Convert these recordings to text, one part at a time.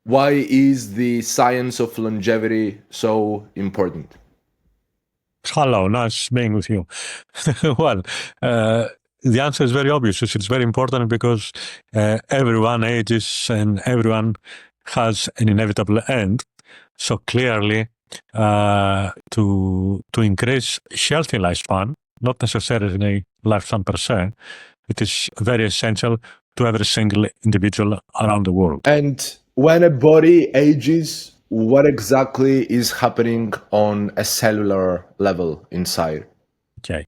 Why is the science of longevity so important? Hello, nice being with you. Well, the answer is very obvious. It's very important because everyone ages and everyone has an inevitable end. So clearly, to increase healthy lifespan, not necessarily lifespan per se, it is very essential to every single individual around the world. And when a body ages, what exactly is happening on a cellular level inside? Okay.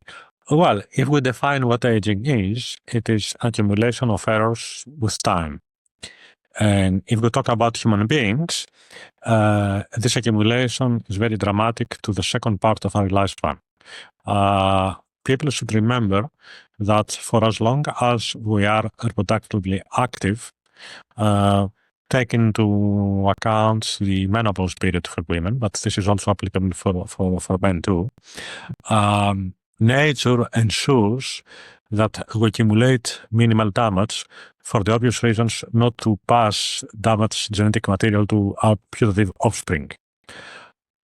Well, if we define what aging is, it is accumulation of errors with time. And if we talk about human beings, this accumulation is very dramatic to the second part of our lifespan. Uh, People should remember that for as long as we are reproductively active, uh, take into account the menopause period for women, but this is also applicable for men too. Nature ensures that we accumulate minimal damage for the obvious reasons not to pass damaged genetic material to our putative offspring.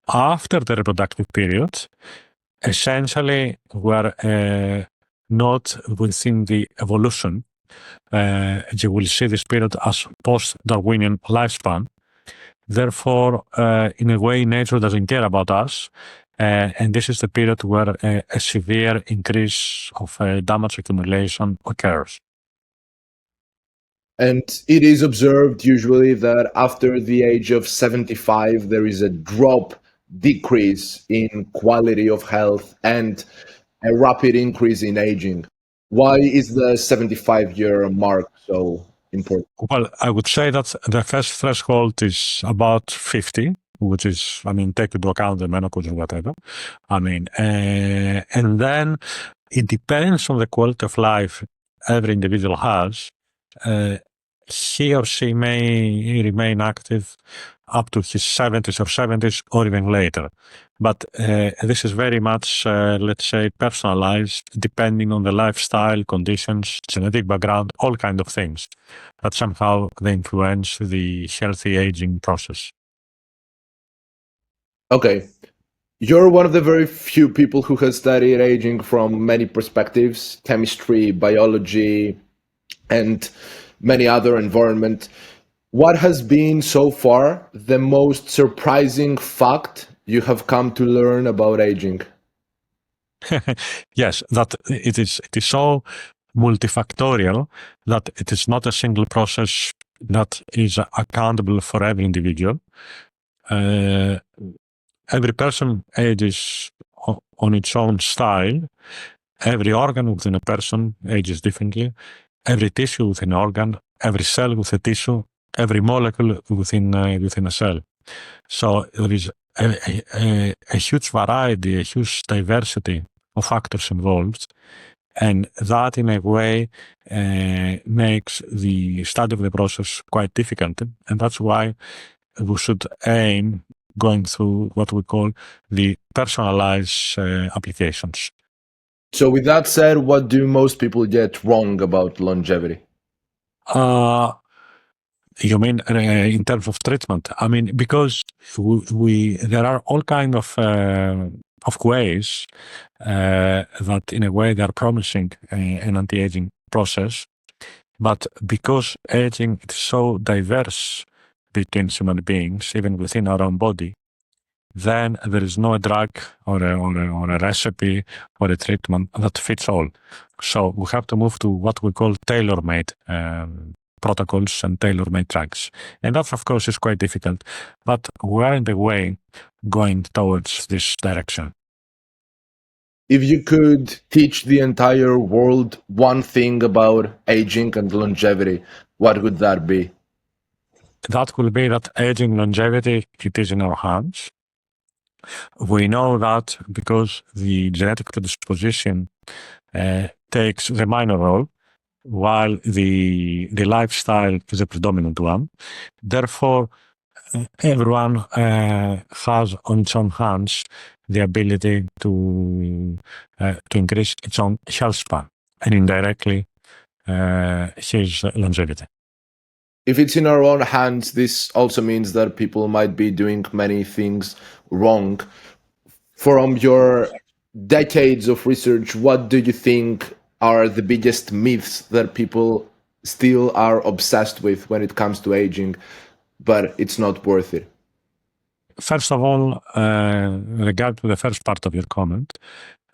After the reproductive period, essentially we're not within the evolution. You will see this period as post-Darwinian lifespan. Therefore, in a way, nature doesn't care about us. And this is the period where a severe increase of damage accumulation occurs. And it is observed usually that after the age of 75, there is a decrease in quality of health and a rapid increase in aging. Why is the 75-year mark so important? Well, I would say that the first threshold is about 50, which is, take into account the menopause or whatever. And then it depends on the quality of life every individual has. He or she may remain active up to his 70s or 70s or even later. But this is very much, let's say, personalized, depending on the lifestyle, conditions, genetic background, all kinds of things that somehow they influence the healthy aging process. Okay. You're one of the very few people who has studied aging from many perspectives, chemistry, biology, and many other environment. What has been so far the most surprising fact you have come to learn about aging? Yes, that it is so multifactorial that it is not a single process that is accountable for every individual. Every person ages on its own style. Every organ within a person ages differently. Every tissue within an organ, every cell within a tissue, every molecule within a cell. So there is a huge variety, a huge diversity of factors involved, and that in a way makes the study of the process quite difficult. And that's why we should aim going through what we call the personalized applications. So, with that said, what do most people get wrong about longevity? You mean in terms of treatment? Because there are all kind of ways that, in a way, they are promising an anti-aging process, but because aging is so diverse between human beings, even within our own body, then there is no drug or a recipe or a treatment that fits all. So we have to move to what we call tailor-made protocols and tailor-made drugs. And that, of course, is quite difficult. But we are in the way going towards this direction. If you could teach the entire world one thing about aging and longevity, what would that be? That will be that aging longevity, it is in our hands. We know that because the genetic predisposition takes the minor role, while the lifestyle is a predominant one. Therefore, everyone has on its own hands the ability to increase its own health span and indirectly his longevity. if it's in our own hands, this also means that people might be doing many things wrong. From your decades of research, what do you think are the biggest myths that people still are obsessed with when it comes to aging, but it's not worth it? First of all, regard to the first part of your comment,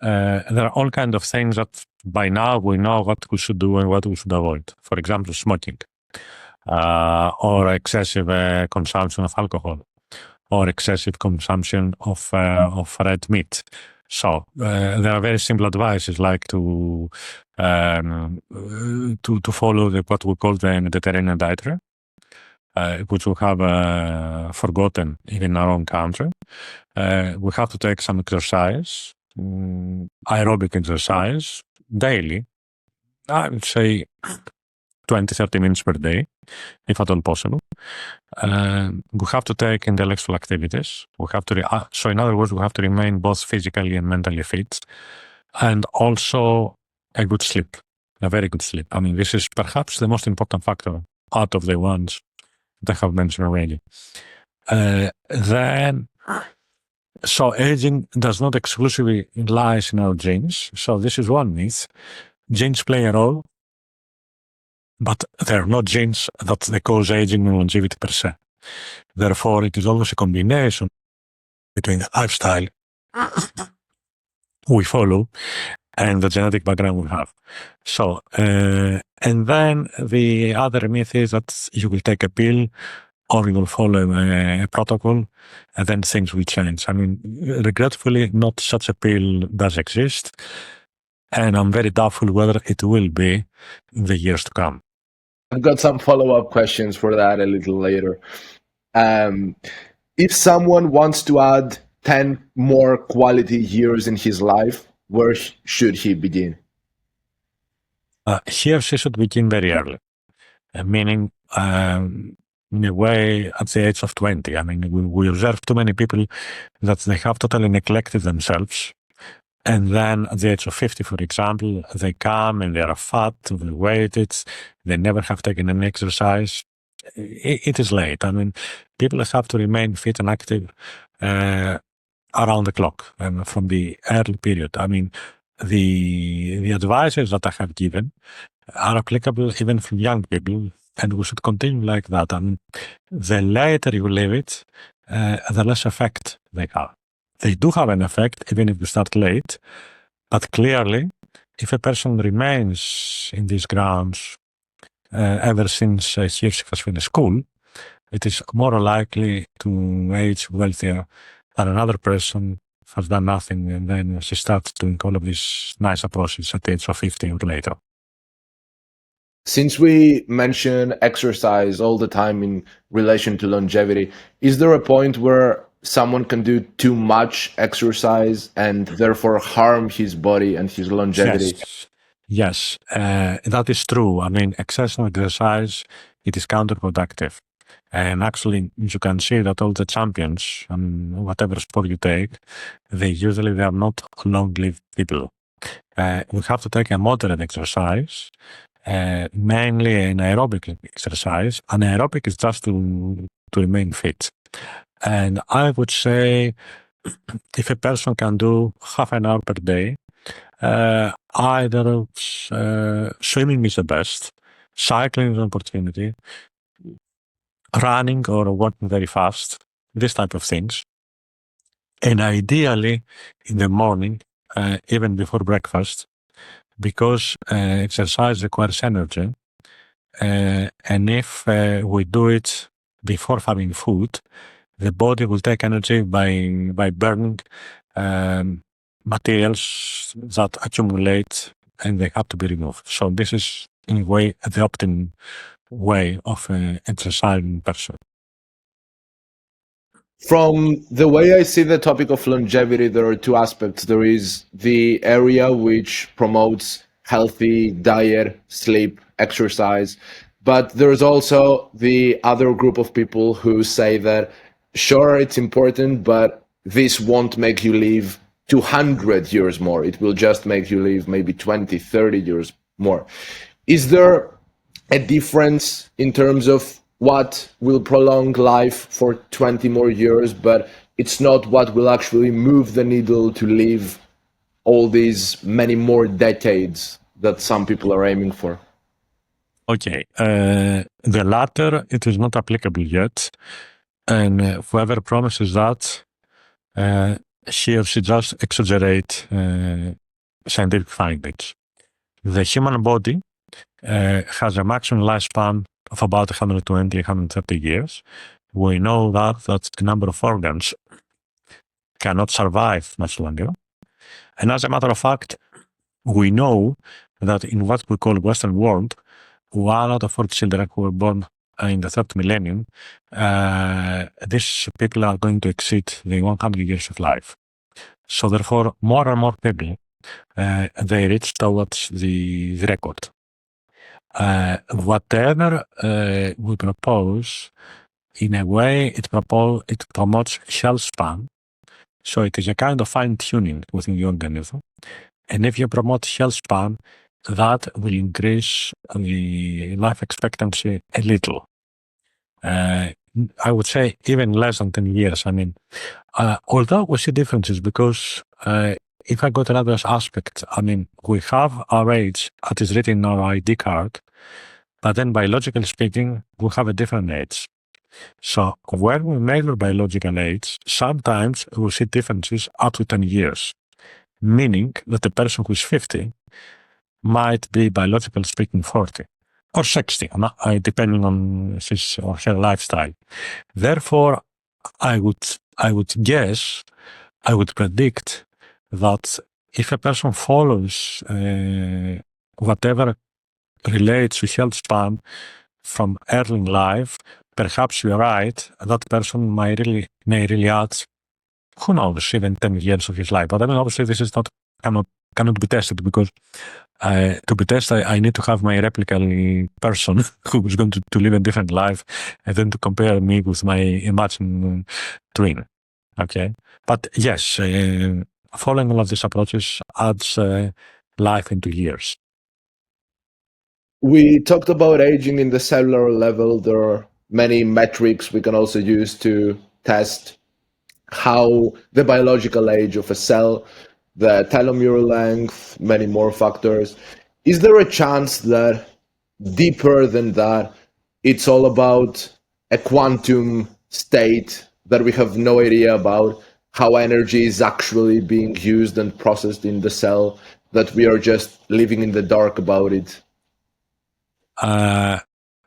there are all kinds of things that by now we know what we should do and what we should avoid. For example, smoking, or excessive consumption of alcohol, or excessive consumption of red meat. So there are very simple advices like to follow what we call the Mediterranean dietary, which we have forgotten even in our own country. We have to take some exercise, aerobic exercise daily. I would say 20, 30 minutes per day, if at all possible. We have to take intellectual activities. We have to, so in other words, we have to remain both physically and mentally fit, and also a good sleep, a very good sleep. I mean, this is perhaps the most important factor out of the ones that I have mentioned already. So aging does not exclusively lies in our genes. So this is one myth. Genes play a role, but they're not genes that they cause aging and longevity per se. Therefore, it is always a combination between the lifestyle we follow and the genetic background we have. So, and then the other myth is that you will take a pill or you will follow a protocol and then things will change. I mean, regretfully, not such a pill does exist. And I'm very doubtful whether it will be in the years to come. I've got some follow-up questions for that a little later. If someone wants to add 10 more quality years in his life, where should he begin? He or she should begin very early, meaning in a way at the age of 20. I mean, we observe too many people that they have totally neglected themselves. And then at the age of 50, for example, they come and they are fat, they're weighted, they never have taken any exercise. It is late. I mean, people have to remain fit and active around the clock from the early period. I mean, the advices that I have given are applicable even for young people, and we should continue like that. I mean, the later you leave it, the less effect they have. They do have an effect, even if you start late, but clearly, if a person remains in these grounds ever since he has finished school, it is more likely to age wealthier than another person has done nothing and then she starts doing all of these nice approaches at the age of 50 or later. Since we mention exercise all the time in relation to longevity, is there a point where someone can do too much exercise and therefore harm his body and his longevity? Yes, that is true. I mean, excessive exercise, it is counterproductive. And actually, you can see that all the champions, whatever sport you take, they are not long-lived people. We have to take a moderate exercise, mainly an aerobic exercise. Anaerobic is just to remain fit. And I would say if a person can do half an hour per day, either swimming is the best, cycling is an opportunity, running or walking very fast, this type of things. And ideally in the morning, even before breakfast, because exercise requires energy. And if we do it before having food, the body will take energy by burning materials that accumulate and they have to be removed. So this is in a way the optimum way of exercising person. From the way I see the topic of longevity, there are two aspects. There is the area which promotes healthy diet, sleep, exercise, but there's also the other group of people who say that, sure, it's important, but this won't make you live 200 years more. It will just make you live maybe 20, 30 years more. Is there a difference in terms of what will prolong life for 20 more years, but it's not what will actually move the needle to live all these many more decades that some people are aiming for. Okay, the latter, it is not applicable yet. And whoever promises that, he or she just exaggerate scientific findings. The human body has a maximum lifespan of about 120, 130 years. We know that the number of organs cannot survive much longer. And as a matter of fact, we know that in what we call Western world, 1 out of 4 children who were born in the third millennium, these people are going to exceed the 100 years of life. So therefore, more and more people, they reach towards the record. Whatever we propose, in a way, it promotes health span. So it is a kind of fine-tuning within the organism. And if you promote health span, that will increase the life expectancy a little. I would say even less than 10 years. I mean, although we see differences because if I go to another aspect, I mean, we have our age that is written in our ID card, but then biologically speaking, we have a different age. So when we measure biological age, sometimes we see differences up to 10 years, meaning that the person who is 50 might be biologically speaking 40 or 60, depending on his or her lifestyle. Therefore, I would guess, I would predict that if a person follows whatever relates to health span from early in life, perhaps you're right, that person may really add, who knows, even 10 years of his life. But I mean, obviously, this is cannot be tested because to be tested, I need to have my replicable person who is going to live a different life and then to compare me with my imagined twin. Okay. But yes, following all of these approaches adds life into years. We talked about aging in the cellular level. There are many metrics we can also use to test how the biological age of a cell, the telomere length, many more factors. Is there a chance that deeper than that, it's all about a quantum state that we have no idea about, how energy is actually being used and processed in the cell, that we are just living in the dark about it?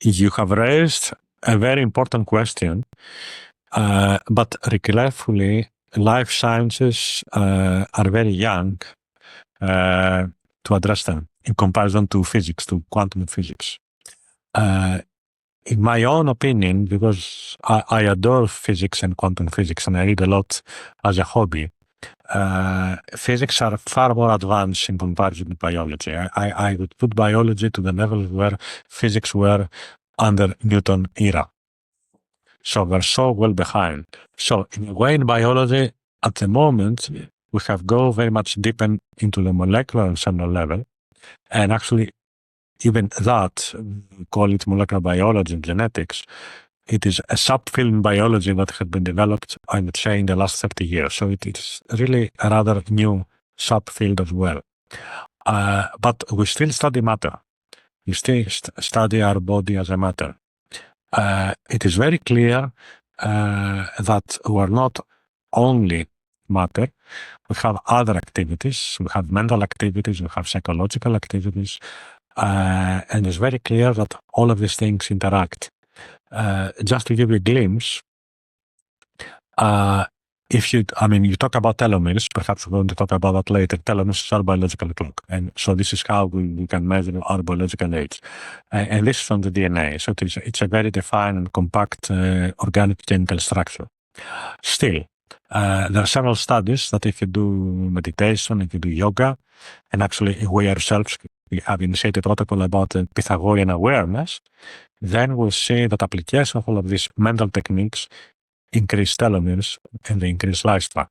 You have raised a very important question, but regretfully, life sciences are very young to address them in comparison to physics, to quantum physics. In my own opinion, because I adore physics and quantum physics and I read a lot as a hobby, physics are far more advanced in comparison with biology. I would put biology to the level where physics were under Newton era. So we're so well behind. So in a way, in biology, at the moment, we have go very much deeper into the molecular and cellular level. And actually, even that, we call it molecular biology and genetics, it is a subfield in biology that has been developed, I would say, in the last 30 years. So it is really a rather new subfield as well. But we still study matter. We still study our body as a matter. It is very clear that we are not only matter. We have other activities. We have mental activities. We have psychological activities. And it's very clear that all of these things interact. Just to give you a glimpse, you talk about telomeres, perhaps we're going to talk about that later. Telomeres is our biological clock. And so this is how we can measure our biological age. And this is from the DNA. So it's a very defined and compact organic chemical structure. Still, there are several studies that if you do meditation, if you do yoga, and actually we ourselves, we have initiated a protocol about Pythagorean awareness, then we'll see that application of all of these mental techniques increase telomeres and they increase lifespan.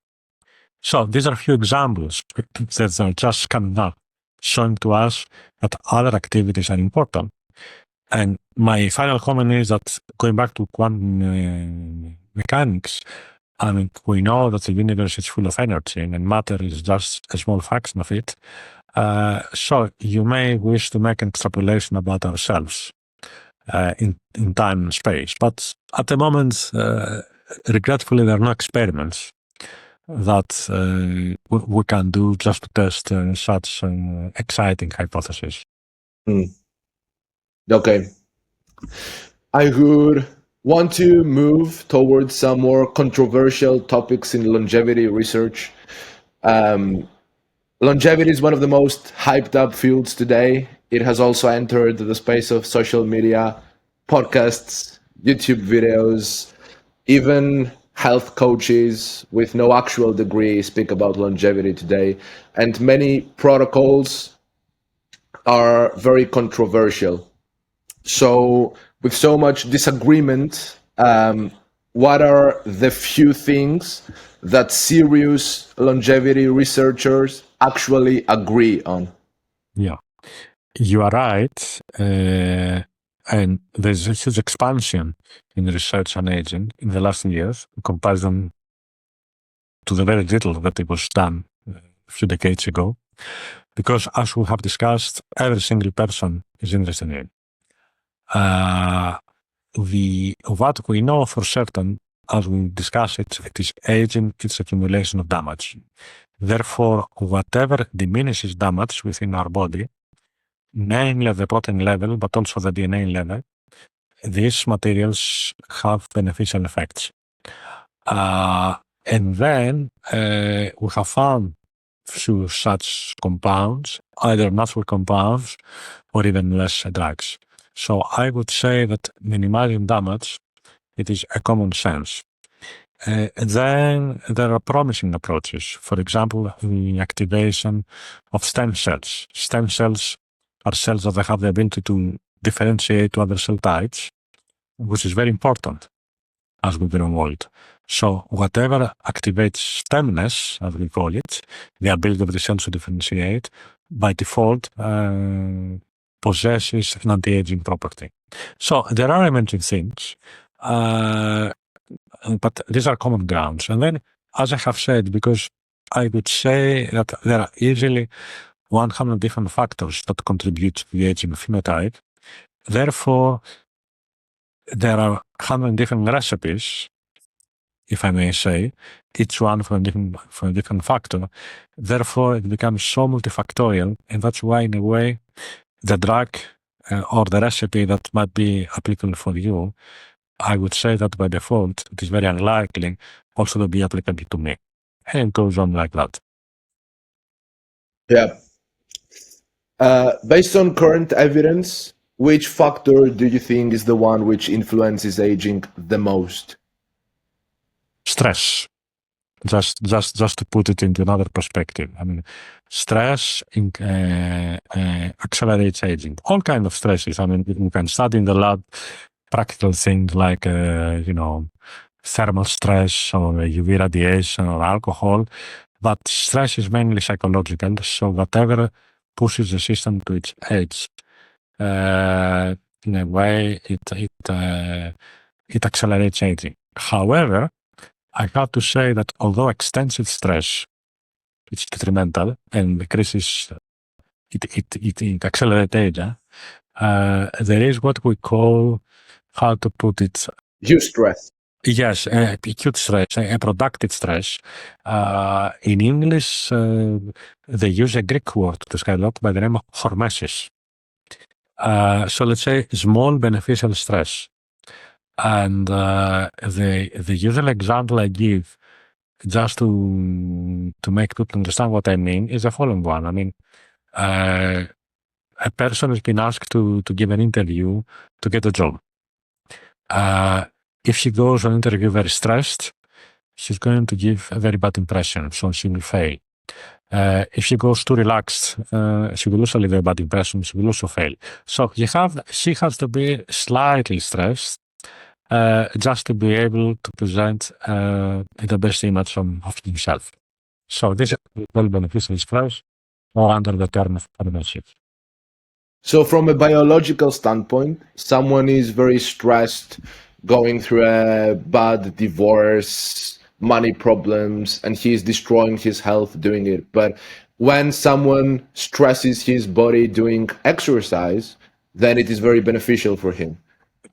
So these are a few examples that are just coming up, showing to us that other activities are important. And my final comment is that going back to quantum mechanics, I mean, we know that the universe is full of energy and matter is just a small fraction of it. So you may wish to make an extrapolation about ourselves in time and space. But at the moment, regretfully, there are no experiments that we can do just to test such exciting hypothesis. Okay. I would want to move towards some more controversial topics in longevity research. Longevity is one of the most hyped up fields today. It has also entered the space of social media, podcasts, YouTube videos, even health coaches with no actual degree speak about longevity today. And many protocols are very controversial. So, with so much disagreement, what are the few things that serious longevity researchers actually agree on? Yeah, you are right. And there's a huge expansion in research on aging in the last years in comparison to the very little that it was done a few decades ago. Because as we have discussed, every single person is interested in it. What we know for certain, as we discuss it, it is aging, it's accumulation of damage. Therefore, whatever diminishes damage within our body, mainly at the protein level, but also the DNA level, these materials have beneficial effects. And then we have found few such compounds, either natural compounds or even less drugs. So I would say that minimizing damage, it is a common sense. Then there are promising approaches. For example, the activation of stem cells. Stem cells are cells that have the ability to differentiate to other cell types, which is very important as we grow old. So whatever activates stemness, as we call it, the ability of the cells to differentiate, by default possesses an anti-aging property. So there are emerging things, but these are common grounds. And then, as I have said, because I would say that there are easily 100 different factors that contribute to the aging phenotype. Therefore, there are 100 different recipes, if I may say, each one for a different factor. Therefore, it becomes so multifactorial, and that's why, in a way, the drug or the recipe that might be applicable for you, I would say that by default, it is very unlikely also to be applicable to me. And it goes on like that. Yeah. Based on current evidence, which factor do you think is the one which influences aging the most? Stress. Just to put it into another perspective. I mean, stress accelerates aging. All kinds of stresses. I mean, you can study in the lab practical things like, thermal stress or UV radiation or alcohol, but stress is mainly psychological. So whatever pushes the system to its edge, in a way, it accelerates aging. However, I have to say that although extensive stress is detrimental and increases, it accelerates age, there is what we call, how to put it? Eustress. Yes, acute stress, productive stress. In English, they use a Greek word to describe that by the name of hormesis. So let's say small beneficial stress. And the usual example I give, just to make people understand what I mean, is the following one. I mean, a person has been asked to give an interview to get a job. If she goes on interview very stressed, she's going to give a very bad impression, so she will fail. If she goes too relaxed, she will also leave a bad impression, she will also fail. So she has to be slightly stressed, just to be able to present the best image of himself. So this is very beneficial stress or under the term of partnership. So, from a biological standpoint, someone is very stressed, going through a bad divorce, money problems, and he's destroying his health doing it. But when someone stresses his body doing exercise, then it is very beneficial for him.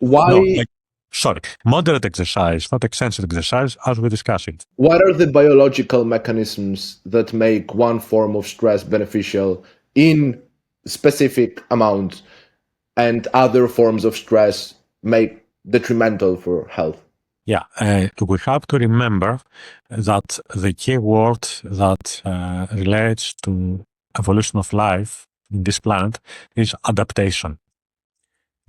No, Why? sorry, moderate exercise, not excessive exercise, as we discussed it. What are the biological mechanisms that make one form of stress beneficial in specific amounts and other forms of stress make detrimental for health? Yeah, we have to remember that the key word that relates to evolution of life in this planet is adaptation.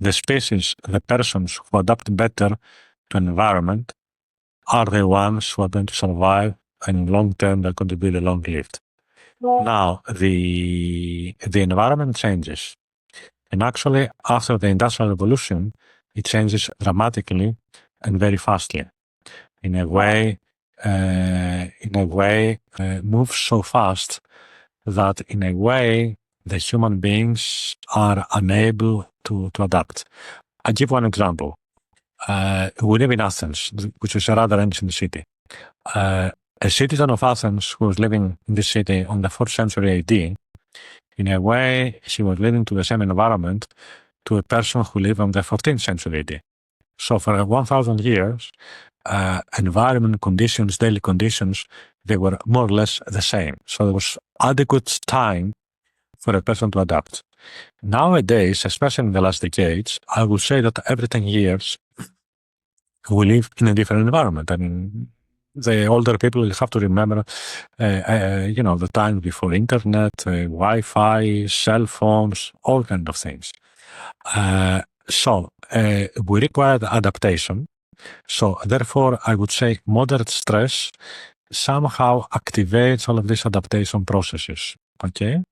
The species, the persons who adapt better to an environment are the ones who are going to survive, and in long term they're going to be the long lived. Now, the environment changes. And actually, after the Industrial Revolution, it changes dramatically and very fastly. In a way, moves so fast that in a way, the human beings are unable to adapt. I'll give one example. We live in Athens, which is a rather ancient city. A citizen of Athens who was living in this city on the 4th century AD, in a way, she was living to the same environment to a person who lived on the 14th century AD. So for 1,000 years, environment conditions, daily conditions, they were more or less the same. So there was adequate time for a person to adapt. Nowadays, especially in the last decades, I would say that every 10 years, we live in a different environment. I mean, the older people will have to remember, the time before internet, Wi-Fi, cell phones, all kinds of things. We require adaptation. So therefore, I would say moderate stress somehow activates all of these adaptation processes. Okay,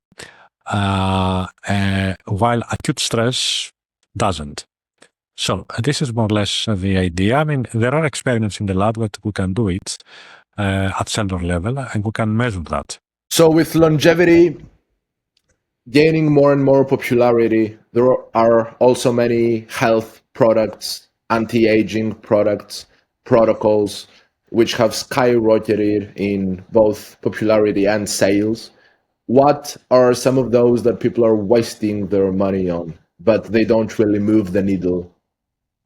while acute stress doesn't. So this is more or less the idea. I mean, there are experiments in the lab that we can do it at cellular level, and we can measure that. So, with longevity gaining more and more popularity, there are also many health products, anti-aging products, protocols, which have skyrocketed in both popularity and sales. What are some of those that people are wasting their money on, but they don't really move the needle?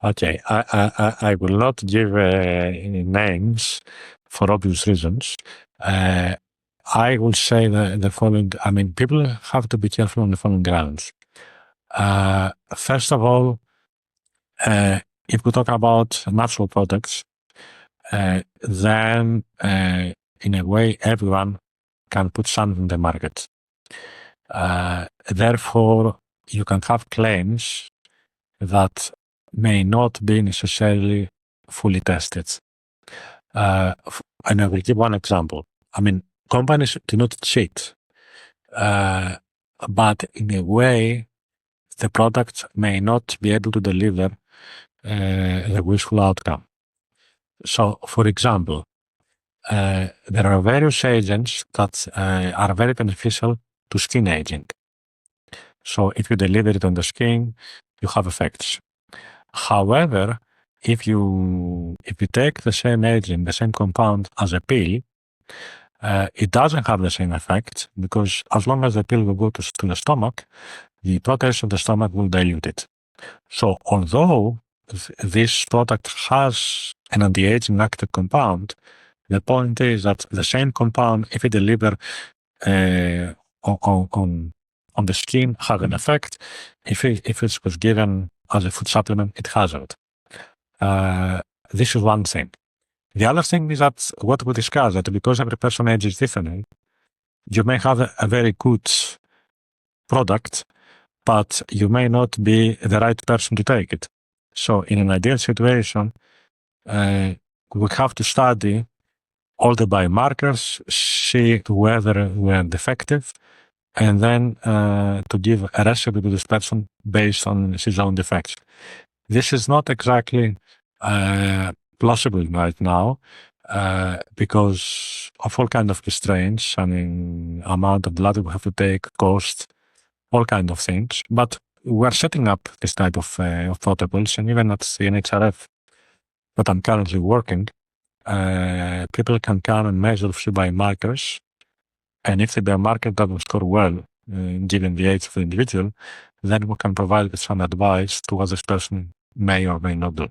Okay, I will not give any names for obvious reasons. I will say the following. I mean, people have to be careful on the following grounds. First of all, if we talk about natural products, then in a way, everyone can put something in the market. Therefore, you can have claims that may not be necessarily fully tested. And I will give one example. I mean, companies do not cheat, but in a way, the product may not be able to deliver the wishful outcome. So, for example, there are various agents that are very beneficial to skin aging. So, if you deliver it on the skin, you have effects. However, if you take the same agent, the same compound as a pill, it doesn't have the same effect because as long as the pill will go to the stomach, the proteins of the stomach will dilute it. So although this product has an anti-aging active compound, the point is that the same compound, if it deliver on the skin, has an effect. If it was given as a food supplement, it hasn't. This is one thing. The other thing is that what we discussed, that because every person ages differently, you may have a very good product, but you may not be the right person to take it. So in an ideal situation, we have to study all the biomarkers, see whether we are defective, and then to give a recipe to this person based on his own defects. This is not exactly plausible right now because of all kinds of constraints. I mean, amount of blood we have to take, cost, all kinds of things. But we're setting up this type of protocols, and even at the NHRF that I'm currently working, people can come and measure a few biomarkers, and if the biomarker doesn't score well, given the age of the individual, then we can provide some advice to what this person may or may not do.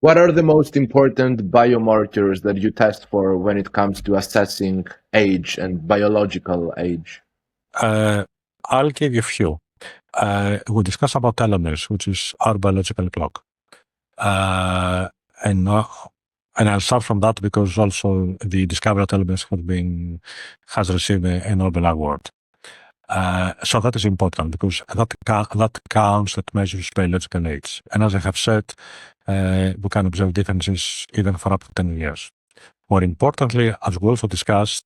What are the most important biomarkers that you test for when it comes to assessing age and biological age? I'll give you a few. We discuss about telomeres, which is our biological clock. And I'll start from that because also the discovery of telomeres has received a Nobel Award. So that is important because that counts, that measures biological age. And as I have said, we can observe differences even for up to 10 years. More importantly, as we also discussed,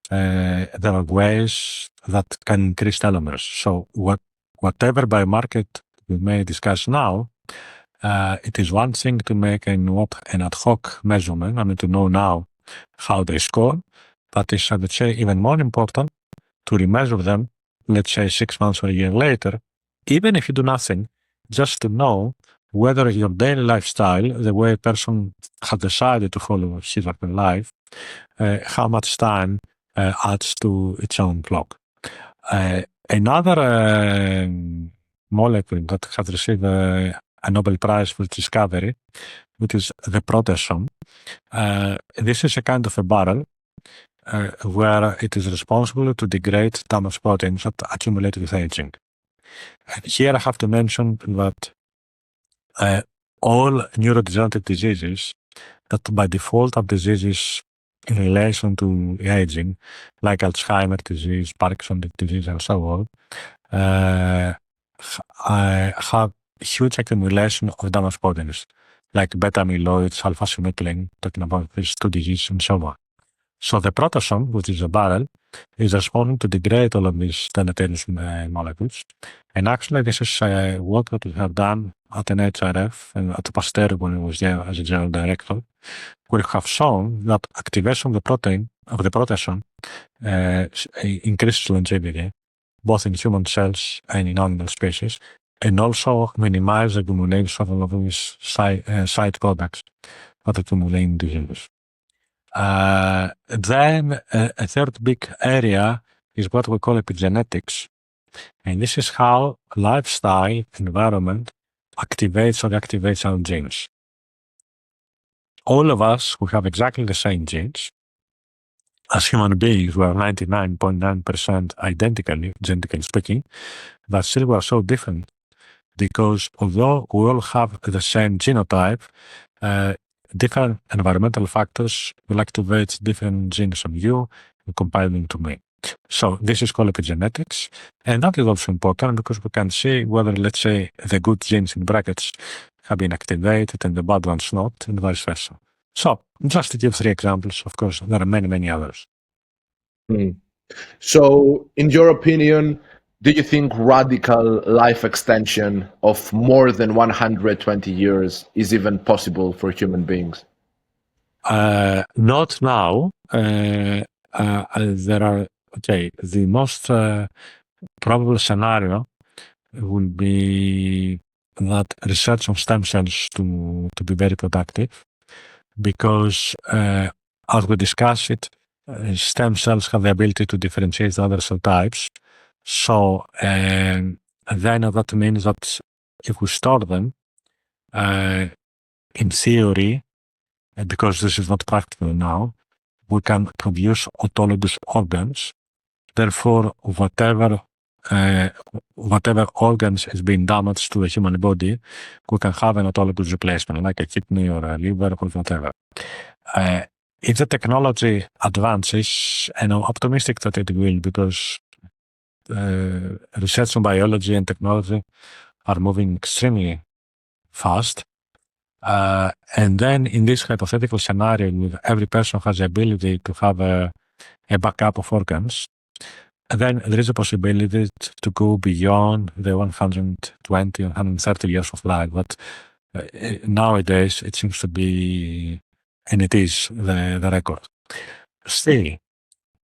there are ways that can increase telomeres. So whatever biomarker we may discuss now, it is one thing to make an ad hoc measurement, I mean to know now how they score, but it's, I would say, even more important to remeasure them, let's say 6 months or a year later, even if you do nothing, just to know whether your daily lifestyle, the way a person has decided to follow his or her life, how much time adds to its own clock. Another molecule that has received a Nobel Prize for discovery, which is the proteasome. This is a kind of a barrel where it is responsible to degrade damaged proteins that accumulate with aging. And here I have to mention that all neurodegenerative diseases that by default are diseases in relation to aging, like Alzheimer's disease, Parkinson's disease, and so on, have huge accumulation of damaged proteins, like beta amyloids, alpha synuclein, talking about these two diseases, and so on. So the proteasome, which is a barrel, is responding to degrade all of these deleterious molecules. And actually, this is work that we have done at NHRF and at Pasteur when I was there as a general director. We have shown that activation of the proteasome increases longevity, both in human cells and in animal species, and also minimize the accumulation of these side products that accumulate in diseases. Then a third big area is what we call epigenetics. And this is how lifestyle, environment activates or deactivates our genes. All of us who have exactly the same genes, as human beings, we are 99.9% identically, genetically speaking, but still we are so different because although we all have the same genotype, different environmental factors will activate different genes on you and compile them to me. So this is called epigenetics, and that is also important because we can see whether, let's say, the good genes in brackets have been activated and the bad ones not, and vice versa. So just to give 3 examples, of course, there are many, many others. So, in your opinion, do you think radical life extension of more than 120 years is even possible for human beings? Not now. There are, the most probable scenario will be that research on stem cells to be very productive because, as we discussed it, stem cells have the ability to differentiate the other cell types. So then that means that if we store them, in theory, because this is not practical now, we can produce autologous organs. Therefore, whatever organs has been damaged to the human body, we can have an autologous replacement, like a kidney or a liver or whatever. If the technology advances, and I'm optimistic that it will, because research on biology and technology are moving extremely fast. And then in this hypothetical scenario, with every person has the ability to have a backup of organs, then there is a possibility to go beyond the 120 or 130 years of life. But nowadays, it seems to be, and it is, the record. Still,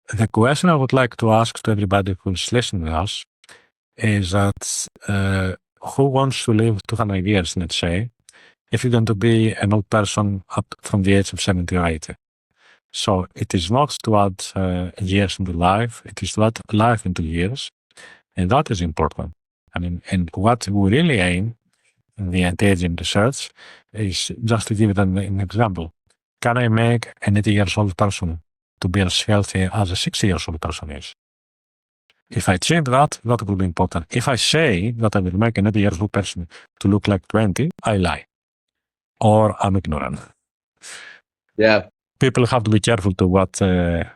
the question I would like to ask to everybody who's listening to us is that who wants to live 200 years, let's say, if you're going to be an old person up from the age of 70 or 80? So it is not to add years into life, it is to add life into years, and that is important. I mean, and what we really aim in the anti-aging research is, just to give it an example, can I make an 80 years old person to be as healthy as a 60 years old person is? If I change that, that will be important. If I say that I will make an 80 years old person to look like 20, I lie. Or I'm ignorant. Yeah. People have to be careful to what other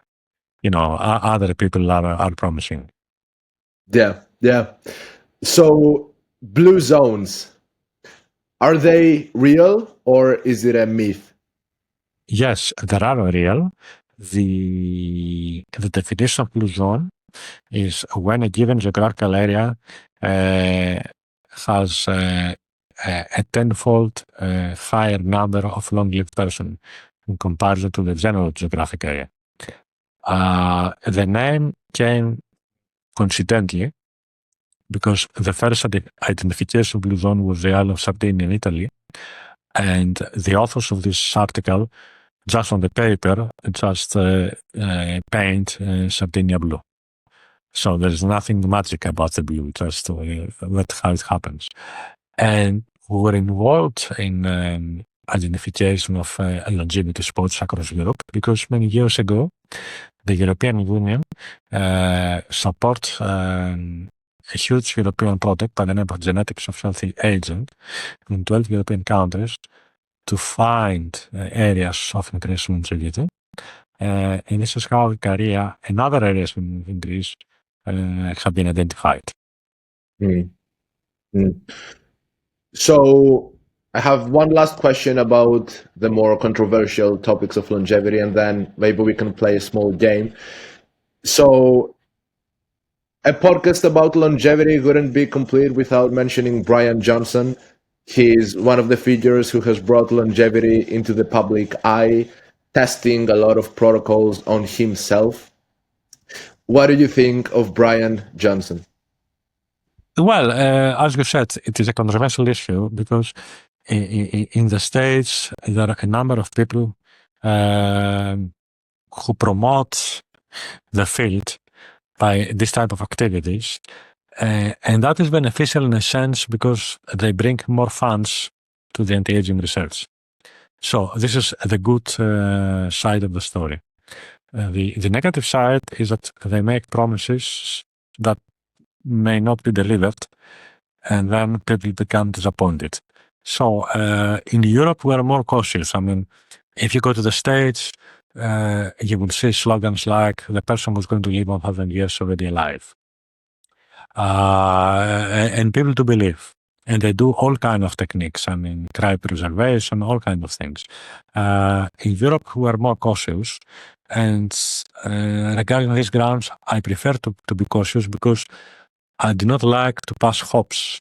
people are promising. Yeah. So blue zones, are they real or is it a myth? Yes, there are real. The definition of blue zone is when a given geographical area has a tenfold higher number of long-lived persons in comparison to the general geographic area. The name came coincidentally because the first identification of blue zone was the Isle of Sardinia in Italy, and the authors of this article, just on the paper, just paint Sardinia blue. So there's nothing magic about the blue, just that's how it happens. And we were involved in identification of longevity spots across Europe because many years ago, the European Union supports a huge European project by the name of Genetics of Healthy Aging in 12 European countries to find areas of increased longevity. And this is how Ikaria and other areas in Greece have been identified. So I have one last question about the more controversial topics of longevity, and then maybe we can play a small game. So a podcast about longevity wouldn't be complete without mentioning Bryan Johnson. He's one of the figures who has brought longevity into the public eye, testing a lot of protocols on himself. What do you think of Bryan Johnson? Well, as you said, it is a controversial issue because in the States, there are a number of people who promote the field by this type of activities. And that is beneficial in a sense because they bring more funds to the anti-aging research. So this is the good side of the story. The negative side is that they make promises that may not be delivered, and then people become disappointed. So in Europe, we are more cautious. I mean, if you go to the States, you will see slogans like "the person who's going to live 100 years already alive," and people do believe. And they do all kinds of techniques. I mean, cryopreservation, all kinds of things. In Europe, we are more cautious. And regarding these grounds, I prefer to be cautious because I do not like to pass hopes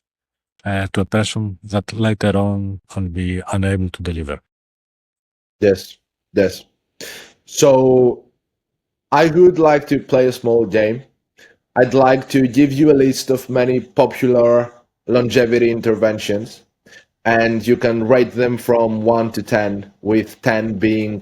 to a person that later on can be unable to deliver. Yes. So I would like to play a small game. I'd like to give you a list of many popular longevity interventions, and you can rate them from 1 to 10, with 10 being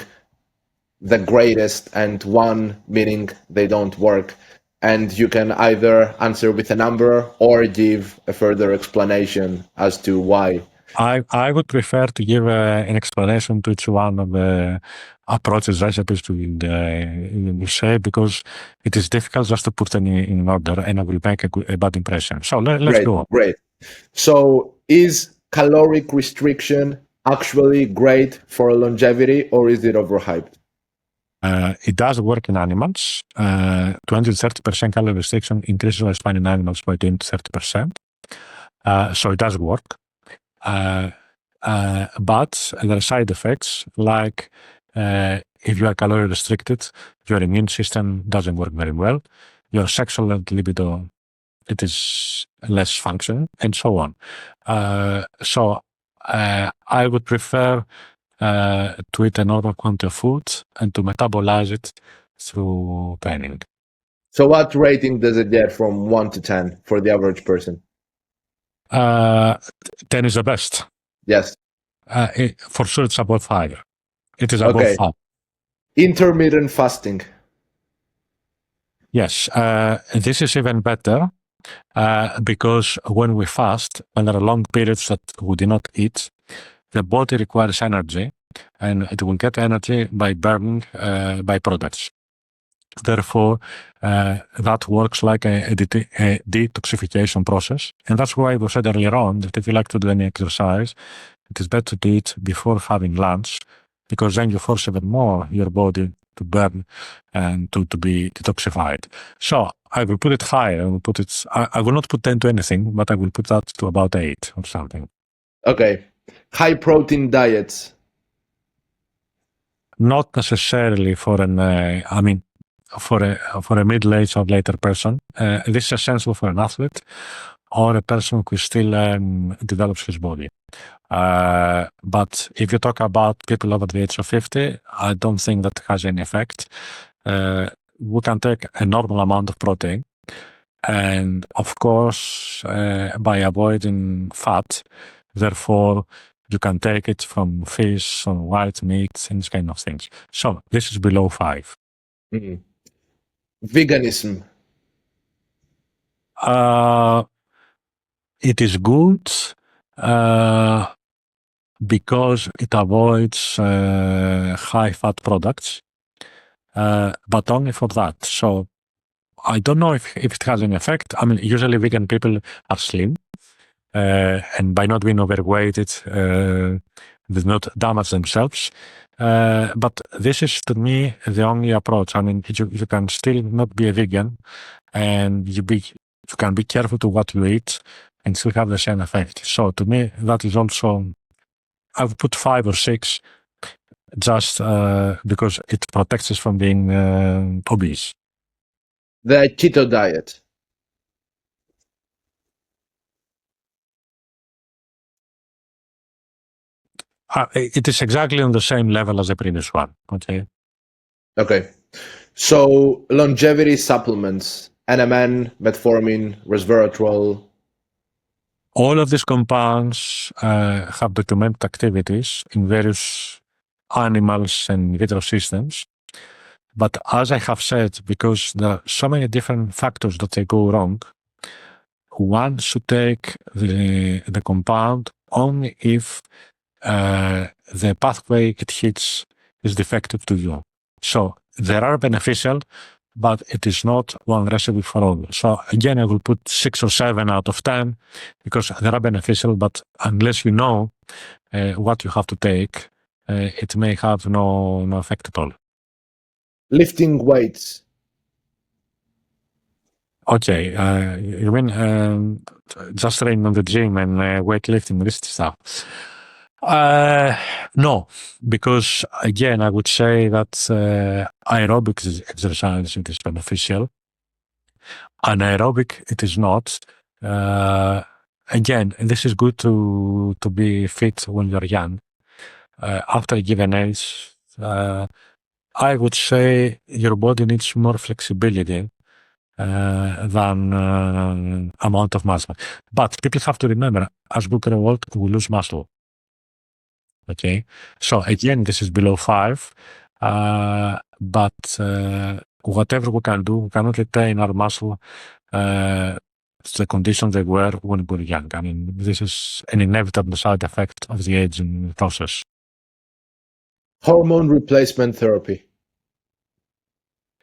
the greatest and 1 meaning they don't work. And you can either answer with a number or give a further explanation as to why. I would prefer to give an explanation to each one of the approaches, recipes to say, because it is difficult just to put them in order and I will make a bad impression. So let's go on. Great. So is caloric restriction actually great for longevity, or is it overhyped? It does work in animals. 20 to 30% calorie restriction increases lifespan in animals by 20 to 30%. So it does work. But there are side effects, like if you are calorie restricted, your immune system doesn't work very well. Your sexual libido, it is less functioning, and so on. So I would prefer to eat a normal quantity of food and to metabolize it through training. So what rating does it get from 1 to 10 for the average person? Uh, 10 is the best. Yes. For sure, it's above 5. It is above Okay. 5. Intermittent fasting. Yes, this is even better because when we fast, when there are long periods that we do not eat, the body requires energy, and it will get energy by burning byproducts. Therefore, that works like a detoxification process. And that's why we said earlier on that if you like to do any exercise, it is better to eat before having lunch, because then you force even more your body to burn and to be detoxified. So I will put it higher. I will not put 10 to anything, but I will put that to about 8 or something. Okay. High protein diets. Not necessarily for for a middle-aged or later person. This is essential for an athlete or a person who still develops his body. But if you talk about people over the age of 50, I don't think that has any effect. We can take a normal amount of protein, and of course, by avoiding fat, therefore, you can take it from fish or white meat and these kind of things. So this is below 5. Mm. Veganism. It is good because it avoids high fat products, but only for that. So I don't know if it has an effect. I mean, usually vegan people are slim, and by not being overweight, they not damage themselves. But this is, to me, the only approach. I mean, you can still not be a vegan, and you can be careful to what you eat and still have the same effect. So to me, that is also, I would put 5 or 6, just because it protects us from being obese. The keto diet. It is exactly on the same level as the previous one. Okay. Okay. So longevity supplements. NMN, metformin, resveratrol. All of these compounds have documented activities in various animals and in vitro systems. But as I have said, because there are so many different factors that they go wrong, one should take the compound only if the pathway it hits is defective to you. So there are beneficial, but it is not one recipe for all. So again, I will put 6 or 7 out of 10 because they are beneficial, but unless you know what you have to take, it may have no effect at all. Lifting weights. Okay, you mean just training on the gym and weightlifting, this stuff? No, because again, I would say that aerobic exercise it is beneficial. Anaerobic, it is not. Again, this is good to be fit when you're young. After a given age, I would say your body needs more flexibility than amount of muscle. But people have to remember, as we grow old, we lose muscle. Okay, so again, this is below 5, but whatever we can do, we cannot retain our muscle the conditions they were when we were young. I mean, this is an inevitable side effect of the aging process. Hormone replacement therapy.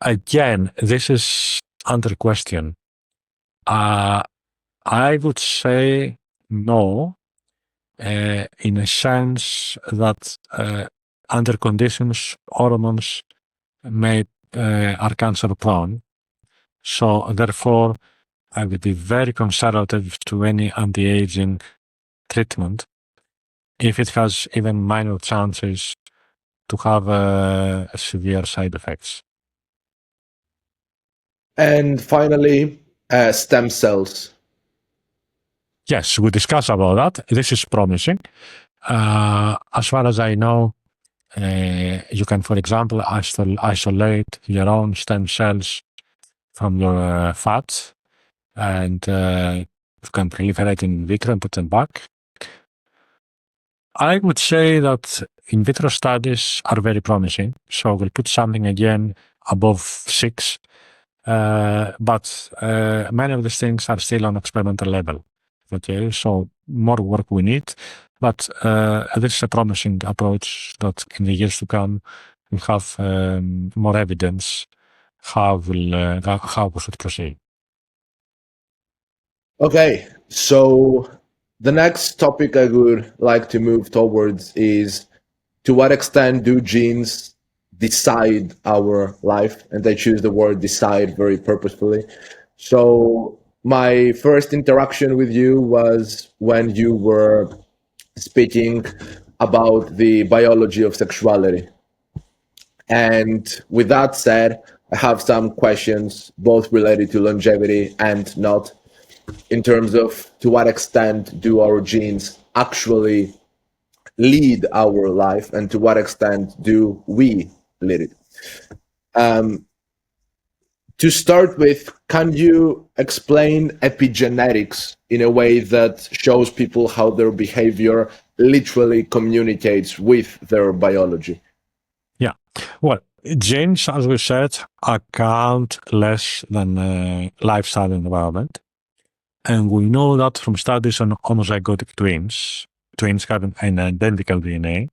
Again, this is under question. I would say no, in a sense that under conditions, hormones are cancer prone. So therefore, I would be very conservative to any anti-aging treatment if it has even minor chances to have severe side effects. And finally, stem cells. Yes, we discussed about that. This is promising. As far as I know, you can, for example, isolate your own stem cells from your fat, and you can proliferate in vitro and put them back. I would say that in vitro studies are very promising. So we'll put something again above 6, but many of these things are still on experimental level. Okay, so more work we need, but this is a promising approach that in the years to come we'll have more evidence how we should proceed. Okay, so the next topic I would like to move towards is, to what extent do genes decide our life? And I choose the word decide very purposefully. So my first interaction with you was when you were speaking about the biology of sexuality. And with that said, I have some questions, both related to longevity and not, in terms of to what extent do our genes actually lead our life, and to what extent do we lead it. To start with, can you explain epigenetics in a way that shows people how their behavior literally communicates with their biology? Yeah. Well, genes, as we said, account less than lifestyle and environment. And we know that from studies on homozygotic twins having an identical DNA,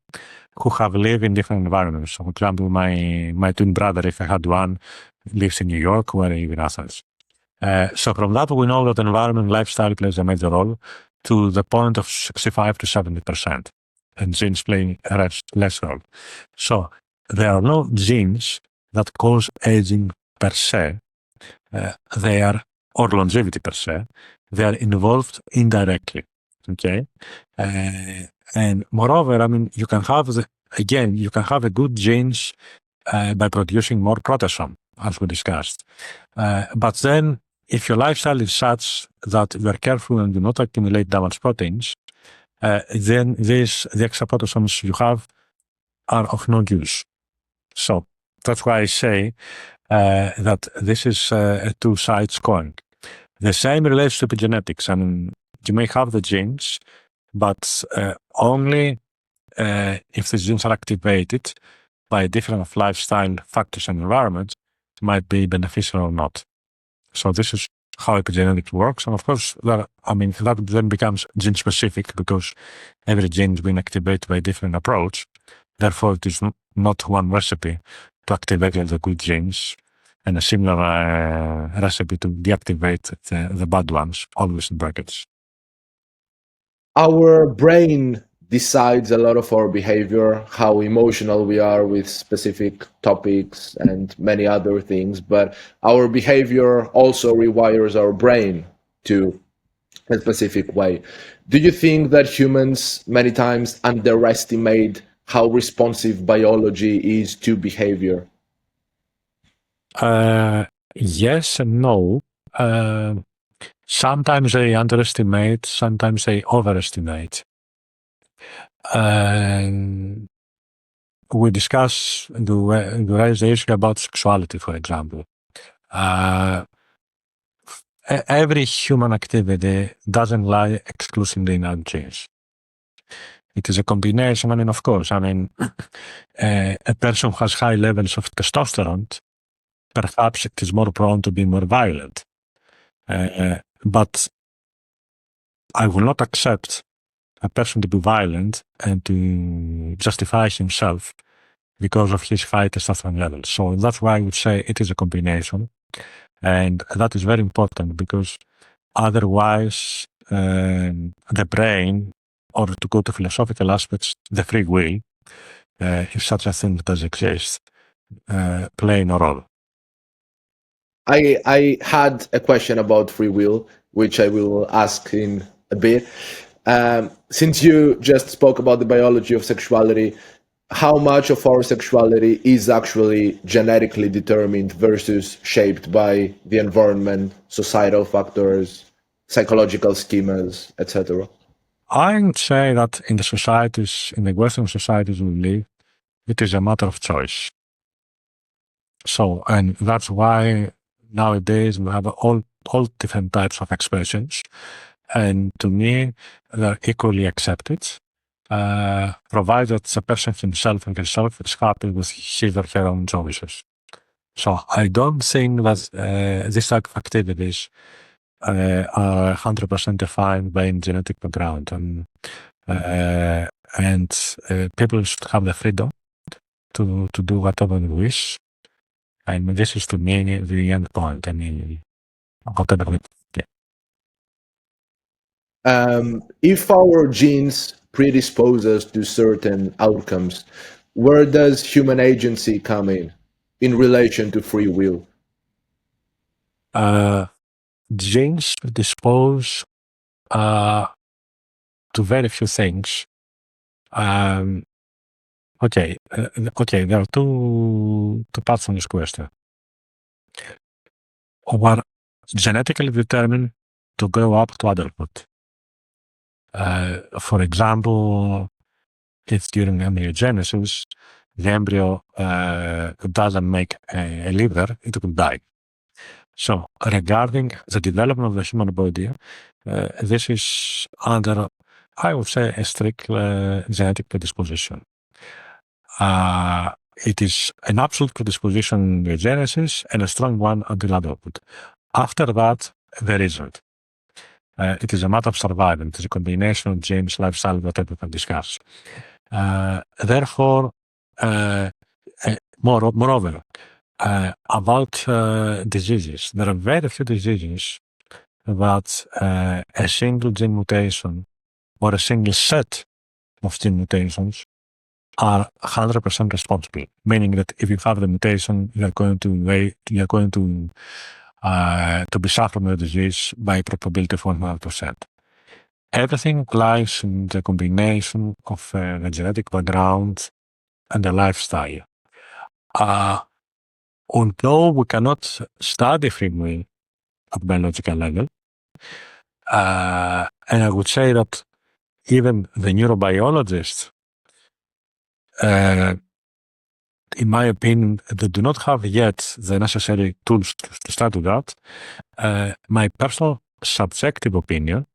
who have lived in different environments. So, for example, my twin brother, if I had one, lives in New York, where I live in Athens. So from that, we know that environment lifestyle plays a major role to the point of 65 to 70%. And genes play a less role. So there are no genes that cause aging per se. Or longevity per se. They are involved indirectly. Okay? And moreover, I mean, you can have a good genes by producing more proteasome, as we discussed. But then, if your lifestyle is such that you are careful and do not accumulate damaged proteins, then the extra proteasomes you have are of no use. So that's why I say that this is a two sides coin. The same relates to epigenetics. I mean, you may have the genes, but only if the genes are activated by different lifestyle factors and environments, it might be beneficial or not. So this is how epigenetics works. And of course, that then becomes gene specific, because every gene is being activated by a different approach. Therefore, it is not one recipe to activate the good genes and a similar recipe to deactivate the bad ones, always in brackets. Our brain decides a lot of our behavior, how emotional we are with specific topics and many other things, but our behavior also rewires our brain to a specific way. Do you think that humans many times underestimate how responsive biology is to behavior? Yes and no. Sometimes they underestimate, sometimes they overestimate. We discuss raise the issue about sexuality, for example. Every human activity doesn't lie exclusively in our genes. It is a combination. I mean, of course, a person who has high levels of testosterone, perhaps it is more prone to be more violent. But I will not accept a person to be violent and to justify himself because of his high testosterone levels. So that's why I would say it is a combination. And that is very important, because otherwise the brain, or to go to philosophical aspects, the free will, if such a thing does exist, play no role. I had a question about free will, which I will ask in a bit. Since you just spoke about the biology of sexuality, how much of our sexuality is actually genetically determined versus shaped by the environment, societal factors, psychological schemas, etc.? I would say that in the Western societies we live, it is a matter of choice. So, and that's why nowadays we have all different types of expressions. And to me, they're equally accepted, provided the person himself and herself is happy with his or her own choices. So I don't think that this type of activities are 100% defined by genetic background. And people should have the freedom to do whatever they wish. And this is to me the end point. I mean, whatever. If our genes predispose us to certain outcomes, where does human agency come in relation to free will? Genes dispose to very few things. Okay, there are two parts on this question. One, genetically determined to grow up to adulthood. For example, if during embryogenesis the embryo doesn't make a liver, it will die. So, regarding the development of the human body, this is under, I would say, a strict genetic predisposition. It is an absolute predisposition in Genesis and a strong one until adulthood. After that, there isn't. It is a matter of survival. It is a combination of genes, lifestyle, whatever we can discuss. Therefore, moreover, about diseases, there are very few diseases that a single gene mutation or a single set of gene mutations are 100% responsible. Meaning that if you have the mutation, you are going to be suffering the disease by probability of 100%. Everything lies in the combination of the genetic background and the lifestyle. Although we cannot study free will at biological level, and I would say that even the neurobiologists, in my opinion, they do not have yet the necessary tools to study that. My personal subjective opinion,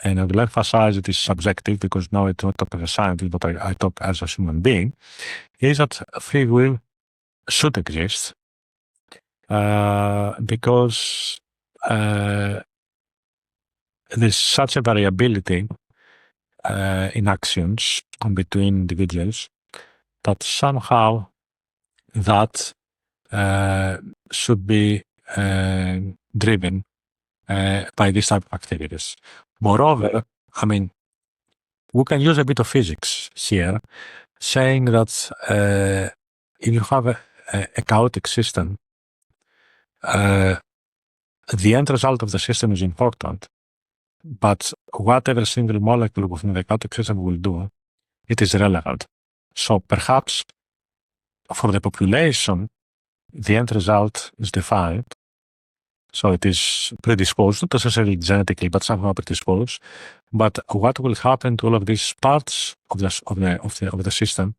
and I will emphasize it is subjective because now I don't talk as a scientist, but I talk as a human being, is that free will should exist because there's such a variability in actions between individuals that somehow that should be driven by this type of activities. Moreover, I mean, we can use a bit of physics here, saying that if you have a chaotic system, the end result of the system is important, but whatever single molecule within the chaotic system will do, it is relevant. So perhaps for the population, the end result is defined. So it is predisposed, not necessarily genetically, but somehow predisposed. But what will happen to all of these parts of the system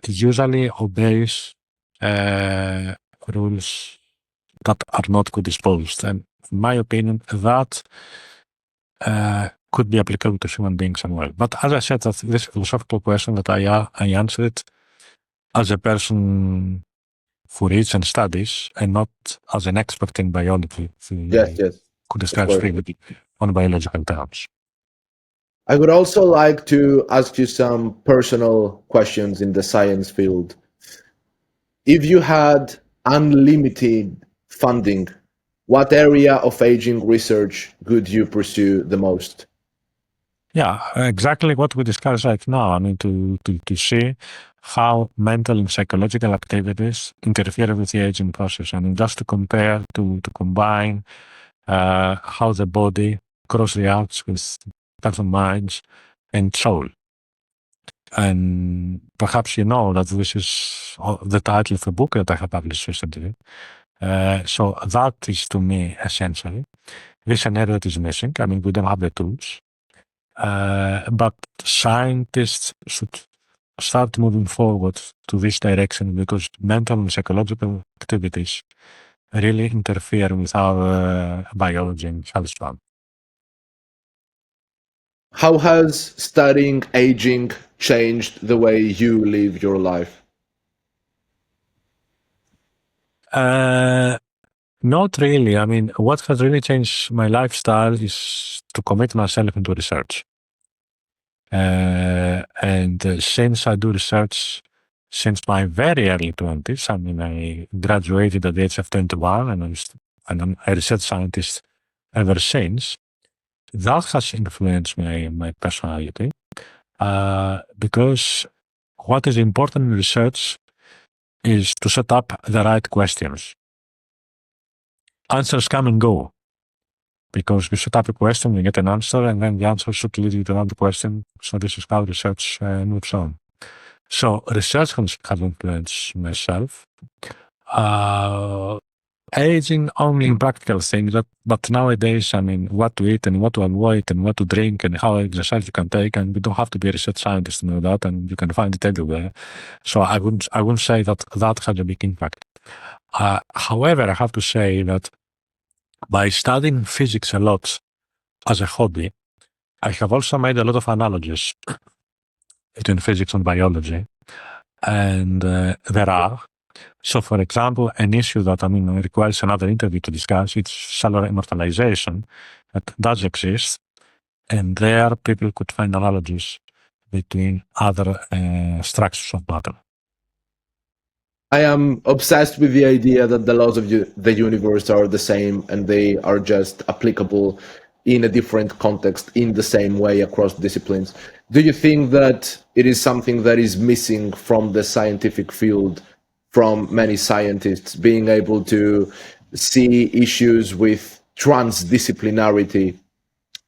usually obeys rules that are not predisposed. And in my opinion, that could be applicable to human beings as well. But as I said, that this philosophical question that I answered as a person who reads and studies, and not as an expert in biology. Yes. Could describe free will on biological terms. I would also like to ask you some personal questions in the science field. If you had unlimited funding, what area of aging research would you pursue the most? Yeah, exactly what we discussed right now. I mean, to see how mental and psychological activities interfere with the aging process. I mean, just to compare, to combine how the body cross-reacts with person, minds, and soul. And perhaps you know that this is the title of a book that I have published recently. So that is to me essentially. This scenario that is missing. I mean, we don't have the tools. But scientists should start moving forward to this direction because mental and psychological activities really interfere with our biology and health span. How has studying aging changed the way you live your life? Not really. I mean, what has really changed my lifestyle is to commit myself into research. And since I do research since my very early 20s, I mean, I graduated at the age of 21 and I'm a research scientist ever since. That has influenced my personality because what is important in research is to set up the right questions. Answers come and go because you set up a question, you get an answer, and then the answer should lead you to another question. So this is how research moves on. So research has influenced myself. Aging only in practical things, but nowadays, I mean, what to eat and what to avoid and what to drink and how exercise you can take, and you don't have to be a research scientist to know that, and you can find it everywhere. So I wouldn't say that had a big impact. However, I have to say that by studying physics a lot as a hobby, I have also made a lot of analogies between physics and biology, and there are. So, for example, an issue that requires another interview to discuss is cellular immortalization that does exist, and there people could find analogies between other structures of matter. I am obsessed with the idea that the laws of the universe are the same and they are just applicable in a different context in the same way across disciplines. Do you think that it is something that is missing from the scientific field, from many scientists being able to see issues with transdisciplinarity,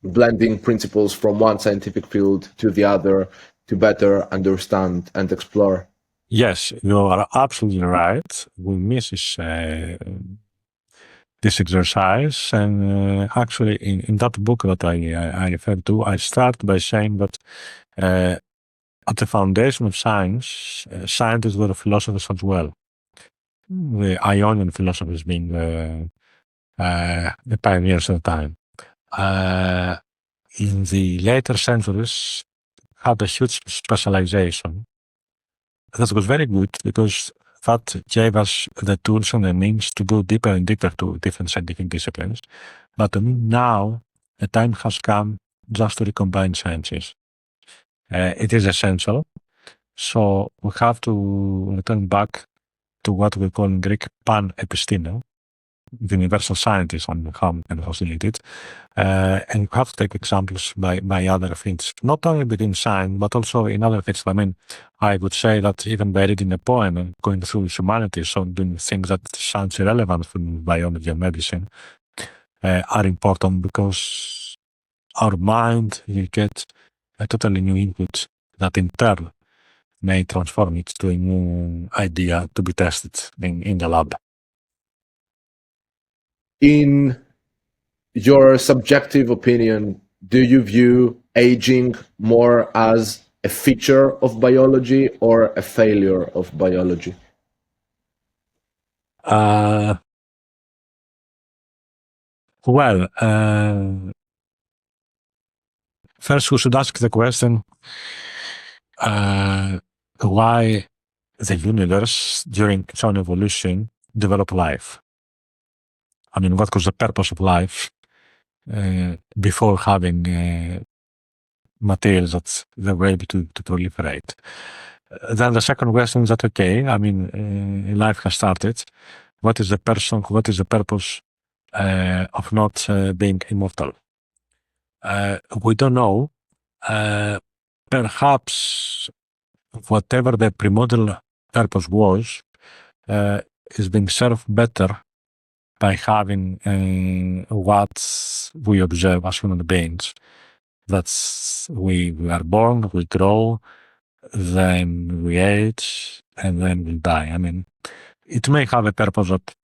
blending principles from one scientific field to the other to better understand and explore? Yes, you are absolutely right. We miss this exercise, and actually, in that book that I referred to, I start by saying that at the foundation of science, scientists were philosophers as well. The Ionian philosophers being the pioneers at the time. In the later centuries, had a huge specialization. That was very good because that gave us the tools and the means to go deeper and deeper to different scientific disciplines. But now the time has come just to recombine sciences. It is essential. So we have to return back to what we call in Greek pan-episteme, the universal scientists on how and facilitate. And you have to take examples by other fields, not only within science, but also in other fields. I mean, I would say that even by reading a poem and going through humanities, so doing things that sounds irrelevant from biology and medicine, are important because our mind will get a totally new input that in turn may transform it to a new idea to be tested in the lab. In your subjective opinion, do you view aging more as a feature of biology or a failure of biology? Well, first we should ask the question why the universe during its own evolution developed life. I mean, what was the purpose of life before having materials that they were able to proliferate? Then the second question is that, okay, I mean, life has started. What is the purpose of not being immortal? We don't know. Perhaps whatever the primordial purpose was is being served better by having what we observe as human beings. That's we are born, we grow, then we age, and then we die. I mean, it may have a purpose that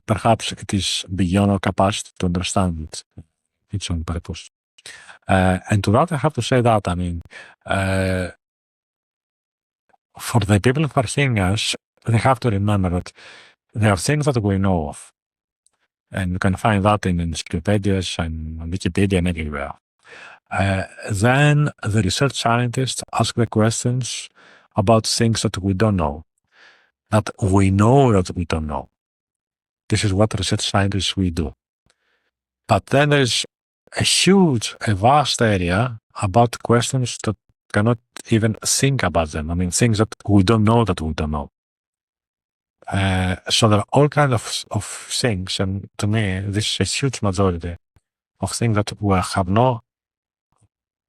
perhaps it is beyond our capacity to understand its own purpose. And to that, I have to say that, I mean, for the people who are seeing us, they have to remember that there are things that we know of. And you can find that in encyclopedias and on Wikipedia and everywhere. Then the research scientists ask the questions about things that we don't know, that we know that we don't know. This is what research scientists we do. But then there's a vast area about questions that cannot even think about them. I mean, things that we don't know that we don't know. So there are all kinds of things, and to me, this is a huge majority of things that we have no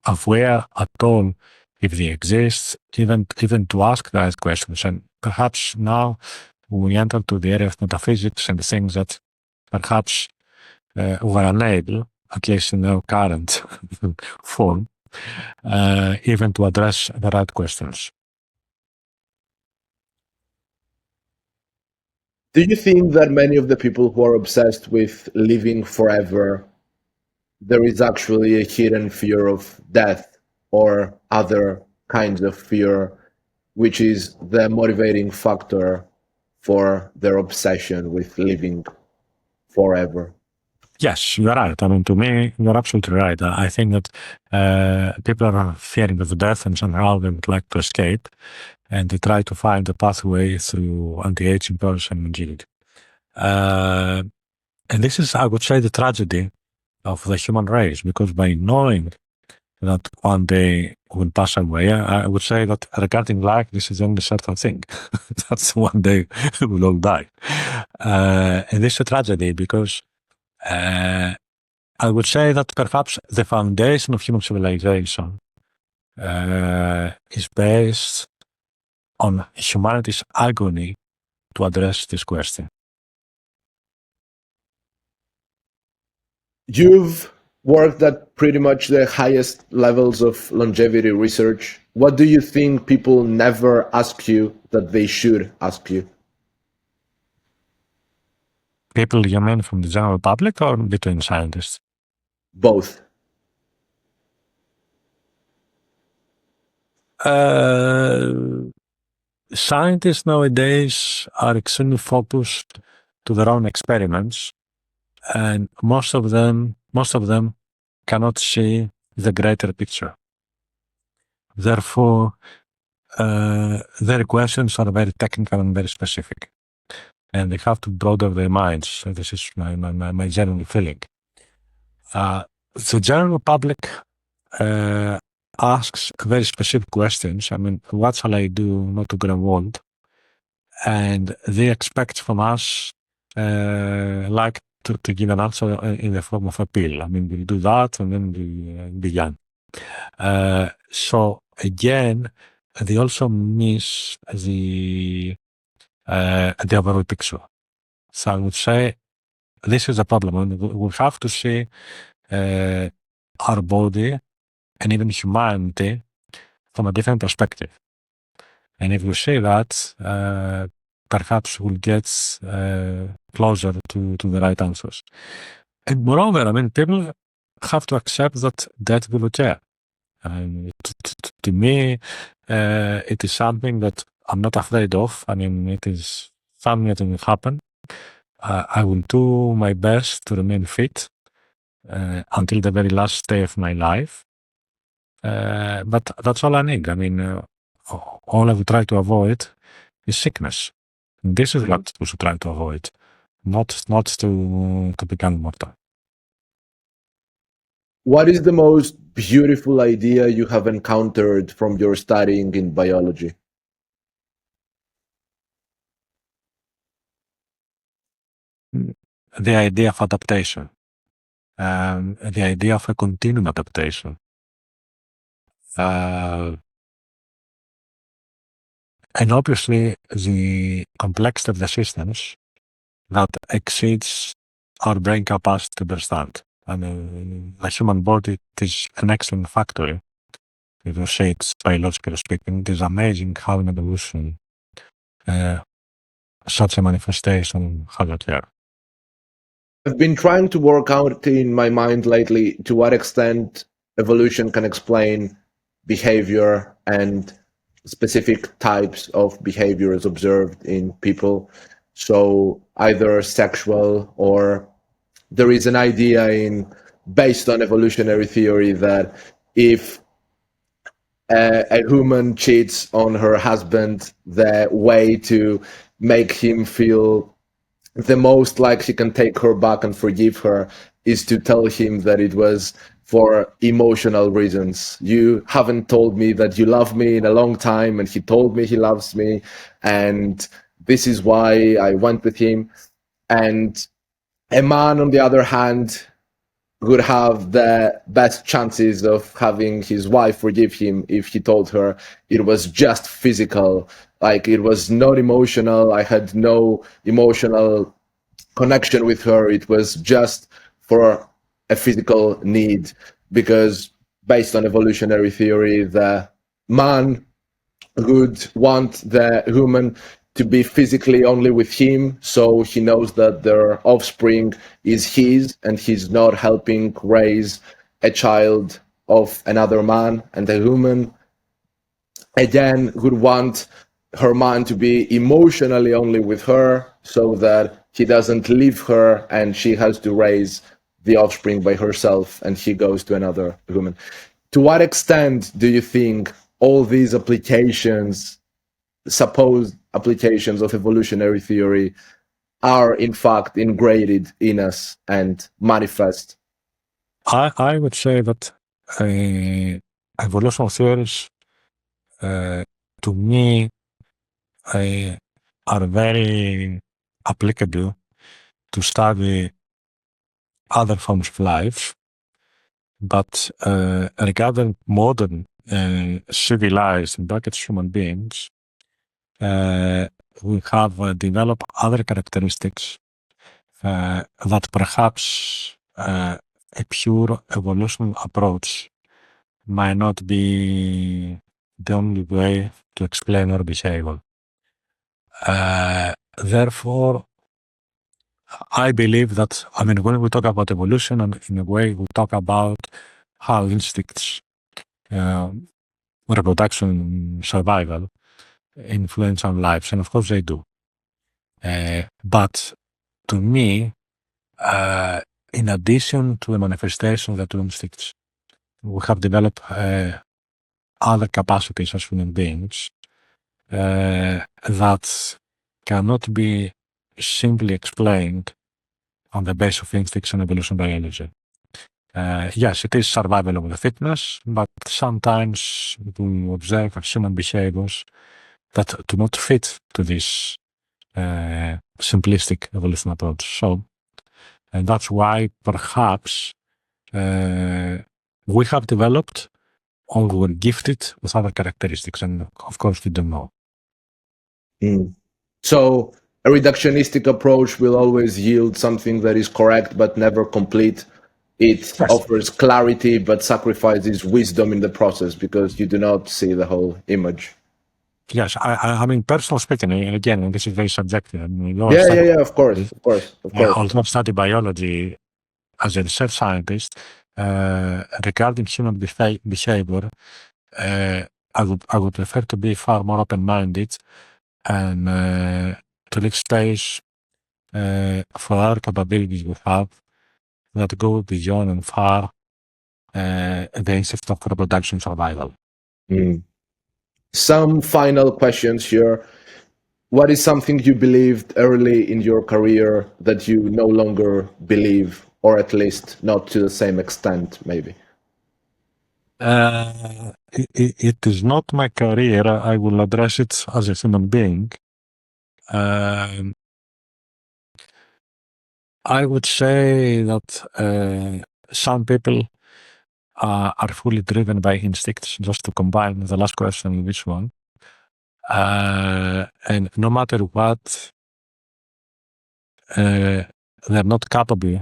aware at all if they exist, even to ask the right questions. And perhaps now we enter to the area of metaphysics and things that perhaps we're unable, at least in our current form, even to address the right questions. Do you think that many of the people who are obsessed with living forever, there is actually a hidden fear of death or other kinds of fear, which is the motivating factor for their obsession with living forever? Yes, you're right. I mean, to me, you're absolutely right. I think that people are fearing of death and somehow they would like to escape, and they try to find a pathway through anti-aging pills and agility. And this is, I would say, the tragedy of the human race, because by knowing that one day we'll pass away, I would say that regarding life, this is only a certain thing. That's one day we'll all die. And this is a tragedy because I would say that perhaps the foundation of human civilization is based on humanity's agony to address this question. You've worked at pretty much the highest levels of longevity research. What do you think people never ask you that they should ask you? People, you mean from the general public or between scientists? Both. Scientists nowadays are extremely focused to their own experiments, and most of them cannot see the greater picture. Therefore, their questions are very technical and very specific, and they have to broaden their minds. This is my general feeling. The general public asks very specific questions. I mean, what shall I do not to grow old? And they expect from us like to give an answer in the form of a pill. I mean, we'll do that and then we'll be young. So again, they also miss the overall picture. So I would say this is a problem. I mean, we have to see our body and even humanity from a different perspective. And if we see that, perhaps we'll get closer to the right answers. And moreover, I mean, people have to accept that death will occur. To me, it is something that I'm not afraid of. I mean, it is something that will happen. I will do my best to remain fit until the very last day of my life. But that's all I need. I mean, all I would try to avoid is sickness. And this is what we should try to avoid, not to become immortal. What is the most beautiful idea you have encountered from your studying in biology? The idea of adaptation, the idea of a continuum adaptation. And obviously, the complexity of the systems that exceeds our brain capacity to understand. I mean, the human body is an excellent factory. If you say it's biologically speaking, it is amazing how in evolution such a manifestation has occurred. I've been trying to work out in my mind lately to what extent evolution can explain behavior and specific types of behaviors observed in people. So either sexual, or there is an idea in based on evolutionary theory that if a woman cheats on her husband, the way to make him feel the most like she can take her back and forgive her is to tell him that it was for emotional reasons. You haven't told me that you love me in a long time, and he told me he loves me, and this is why I went with him. And a man, on the other hand, would have the best chances of having his wife forgive him if he told her it was just physical, like it was not emotional. I had no emotional connection with her. It was just for a physical need, because based on evolutionary theory, the man would want the woman to be physically only with him, so he knows that their offspring is his and he's not helping raise a child of another man. And the woman again would want her man to be emotionally only with her, so that he doesn't leave her and she has to raise the offspring by herself and he goes to another woman. To what extent do you think all these applications, supposed applications of evolutionary theory, are in fact ingrained in us and manifest? I would say that evolutionary theories, to me, are very applicable to study other forms of life, but regarding modern civilized in brackets human beings, we have developed other characteristics that perhaps a pure evolution approach might not be the only way to explain our behavior. Therefore, I believe that, when we talk about evolution, and in a way we talk about how instincts, reproduction, survival, influence our lives, and of course they do. But to me, in addition to the manifestation of the two instincts, we have developed other capacities as human beings that cannot be simply explained on the basis of instincts and evolution biology. Yes, it is survival of the fittest, but sometimes we observe human behaviors that do not fit to this simplistic evolution approach. So, and that's why perhaps we have developed or were gifted with other characteristics, and of course we don't know. So a reductionistic approach will always yield something that is correct but never complete. It offers clarity but sacrifices wisdom in the process because you do not see the whole image. Yes, I mean, personal speaking, and again, this is very subjective. Of course. Although I study biology as a research scientist, regarding human behavior, I would prefer to be far more open-minded and to leave space for our capabilities we have that go beyond and far the instinct of reproduction survival. Some final questions here. What is something you believed early in your career that you no longer believe, or at least not to the same extent, maybe? It is not my career. I will address it as a human being. I would say that some people are fully driven by instincts, just to combine the last question with this one. And no matter what, they're not capable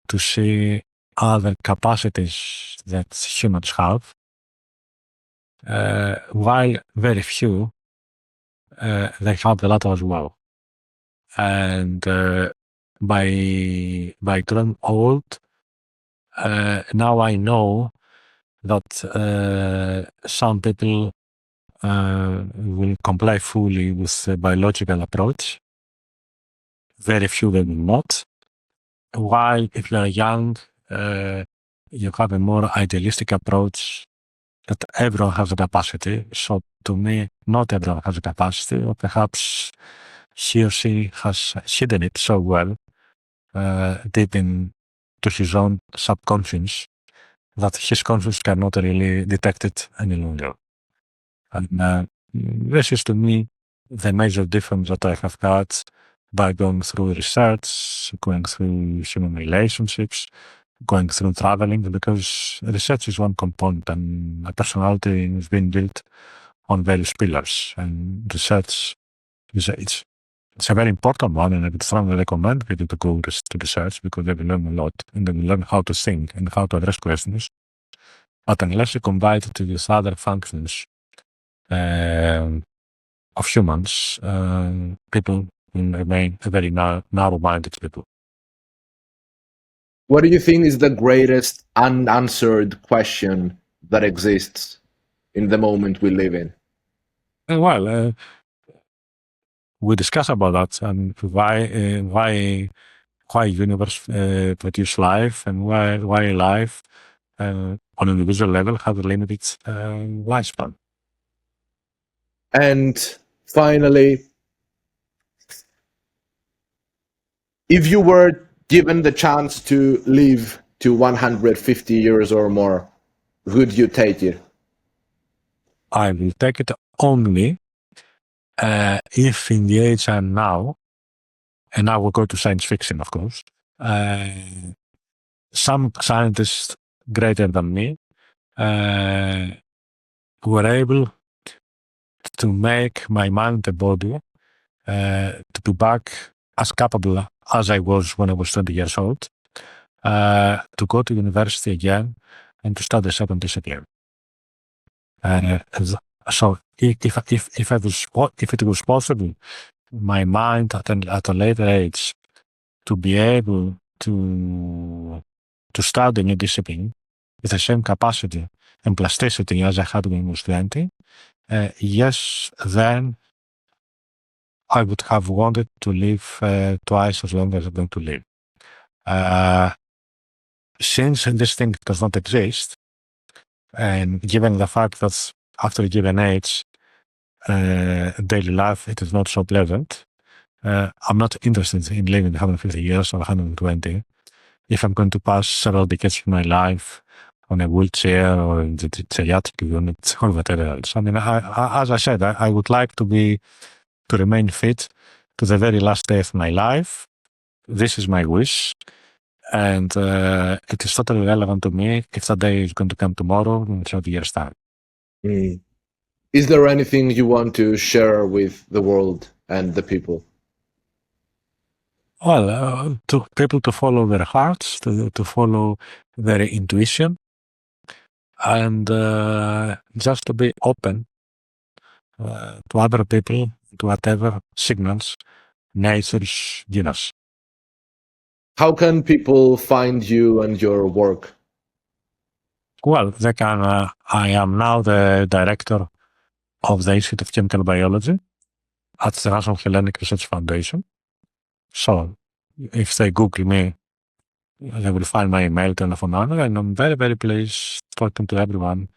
to see other capacities that humans have, while very few, they have the latter as well. And by growing old, now I know that some people will comply fully with the biological approach. Very few will not. While if you are young, you have a more idealistic approach that everyone has the capacity. So to me, not everyone has the capacity, or perhaps he or she has hidden it so well deep into his own subconscious that his conscious cannot really detect it any longer. And this is to me the major difference that I have had by going through research, going through human relationships, going through traveling, because research is one component and a personality is being built on various pillars. And research is it's a very important one, and I would strongly recommend people to go to research because they will learn a lot and they will learn how to think and how to address questions. But unless you combine it with other functions of humans, people remain a very narrow-minded people. What do you think is the greatest unanswered question that exists in the moment we live in? Well, we discuss about that and why universe produce life and why life on an individual level has a limited lifespan. And finally, if you were given the chance to live to 150 years or more, would you take it? I will take it only if in the age I'm now, and I will go to science fiction, of course, some scientists greater than me were able to make my mind and body to be back as capable as I was when I was 20 years old, to go to university again and to study certain discipline. So if it was possible, my mind at a later age to be able to study a new discipline with the same capacity and plasticity as I had when I was 20, yes, then I would have wanted to live twice as long as I'm going to live. Since this thing does not exist, and given the fact that after a given age, daily life, it is not so pleasant, I'm not interested in living 150 years or 120 if I'm going to pass several decades of my life on a wheelchair or in the geriatric unit or whatever else. I mean, as I said, I would like to remain fit to the very last day of my life. This is my wish. And it is totally relevant to me if that day is going to come tomorrow in 30 years' time. Is there anything you want to share with the world and the people? Well, to people to follow their hearts, to follow their intuition, and just to be open to other people, to whatever signals nature's given us. How can people find you and your work? Well, they can. I am now the director of the Institute of Chemical Biology at the National Hellenic Research Foundation. So, if they Google me, they will find my email, telephone number, and I'm very, very pleased talking to everyone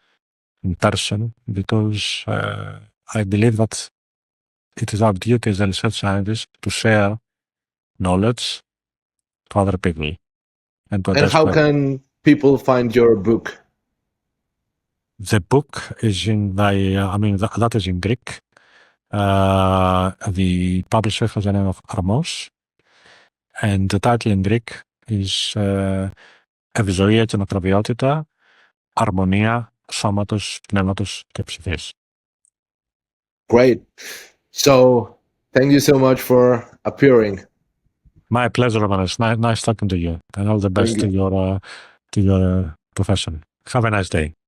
in person because I believe that it is our duty as a research scientist to share knowledge to other people. And how can people find your book? The book is that is in Greek. The publisher has the name of Armos, and the title in Greek is Ευζοία και Μακροβιότητα, Αρμονία Σώματος, Πνεύματος και Ψυχής. Great. So, thank you so much for appearing. My pleasure, Romanes. Nice talking to you, and all the best to your profession. Have a nice day.